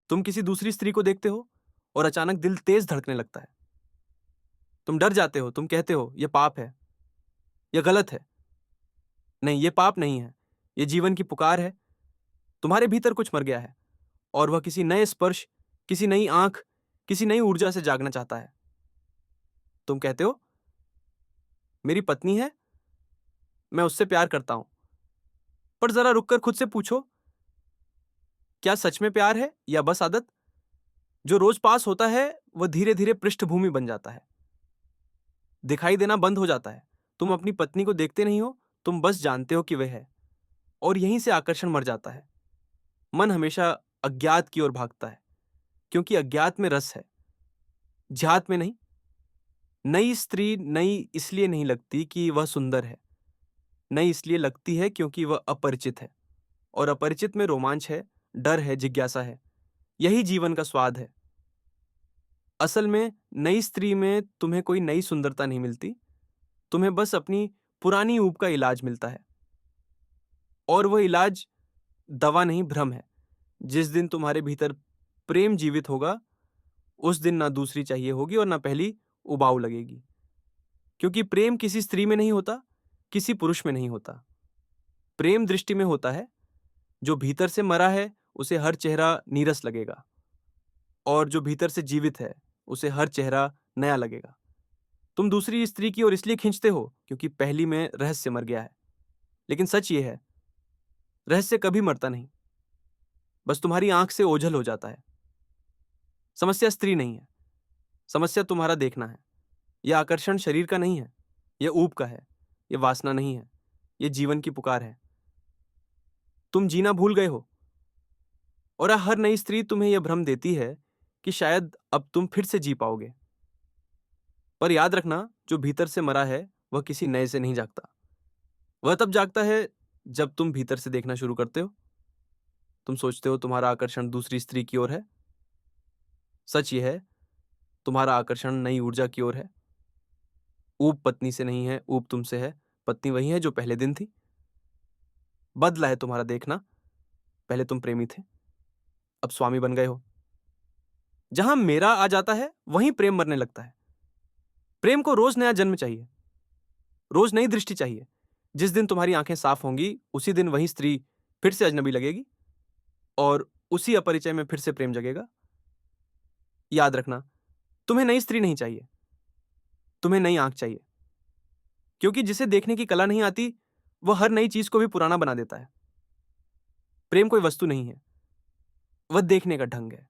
तुम किसी दूसरी स्त्री को देखते हो और अचानक दिल तेज धड़कने लगता है। तुम डर जाते हो, तुम कहते हो यह पाप है, यह गलत है। नहीं, यह पाप नहीं है, यह जीवन की पुकार है। तुम्हारे भीतर कुछ मर गया है और वह किसी नए स्पर्श, किसी नई आंख, किसी नई ऊर्जा से जागना चाहता है। तुम कहते हो मेरी पत्नी है, मैं उससे प्यार करता हूं। पर जरा रुककर खुद से पूछो, क्या सच में प्यार है या बस आदत? जो रोज पास होता है वह धीरे धीरे पृष्ठभूमि बन जाता है, दिखाई देना बंद हो जाता है। तुम अपनी पत्नी को देखते नहीं हो, तुम बस जानते हो कि वह है, और यहीं से आकर्षण मर जाता है। मन हमेशा अज्ञात की ओर भागता है, क्योंकि अज्ञात में रस है, ज्ञात में नहीं। नई स्त्री नई इसलिए नहीं लगती कि वह सुंदर है, नई इसलिए लगती है क्योंकि वह अपरिचित है, और अपरिचित में रोमांच है, डर है, जिज्ञासा है। यही जीवन का स्वाद है। असल में नई स्त्री में तुम्हें कोई नई सुंदरता नहीं मिलती, तुम्हें बस अपनी पुरानी ऊब का इलाज मिलता है। और वह इलाज दवा नहीं, भ्रम है। जिस दिन तुम्हारे भीतर प्रेम जीवित होगा, उस दिन ना दूसरी चाहिए होगी और ना पहली उबाऊ लगेगी। क्योंकि प्रेम किसी स्त्री में नहीं होता, किसी पुरुष में नहीं होता। प्रेम दृष्टि में होता है। जो भीतर से मरा है उसे हर चेहरा नीरस लगेगा, और जो भीतर से जीवित है उसे हर चेहरा नया लगेगा। तुम दूसरी स्त्री की ओर इसलिए खींचते हो क्योंकि पहली में रहस्य मर गया है। लेकिन सच ये है, रहस्य कभी मरता नहीं, बस तुम्हारी आंख से ओझल हो जाता है। समस्या स्त्री नहीं है, समस्या तुम्हारा देखना है। यह आकर्षण शरीर का नहीं है, यह ऊब का है। यह वासना नहीं है, यह जीवन की पुकार है। तुम जीना भूल गए हो, और हर नई स्त्री तुम्हें यह भ्रम देती है कि शायद अब तुम फिर से जी पाओगे। पर याद रखना, जो भीतर से मरा है वह किसी नए से नहीं जागता। वह तब जागता है जब तुम भीतर से देखना शुरू करते हो। तुम सोचते हो तुम्हारा आकर्षण दूसरी स्त्री की ओर है। सच यह है, तुम्हारा आकर्षण नई ऊर्जा की ओर है। ऊब पत्नी से नहीं है, ऊब तुमसे है। पत्नी वही है जो पहले दिन थी। बदला है तुम्हारा देखना। पहले तुम प्रेमी थे, अब स्वामी बन गए हो। जहां मेरा आ जाता है वहीं प्रेम मरने लगता है। प्रेम को रोज नया जन्म चाहिए, रोज नई दृष्टि चाहिए। जिस दिन तुम्हारी आंखें साफ होंगी, उसी दिन वही स्त्री फिर से अजनबी लगेगी, और उसी अपरिचय में फिर से प्रेम जगेगा। याद रखना, तुम्हें नई स्त्री नहीं चाहिए, तुम्हें नई आंख चाहिए। क्योंकि जिसे देखने की कला नहीं आती, वह हर नई चीज को भी पुराना बना देता है। प्रेम कोई वस्तु नहीं है, वह देखने का ढंग है।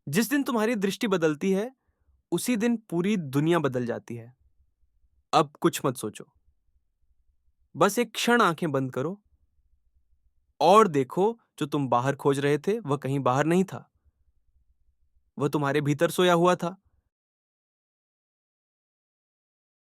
जिस दिन तुम्हारी दृष्टि बदलती है, उसी दिन पूरी दुनिया बदल जाती है। अब कुछ मत सोचो, बस एक क्षण आंखें बंद करो और देखो, जो तुम बाहर खोज रहे थे वह कहीं बाहर नहीं था, वह तुम्हारे भीतर सोया हुआ था।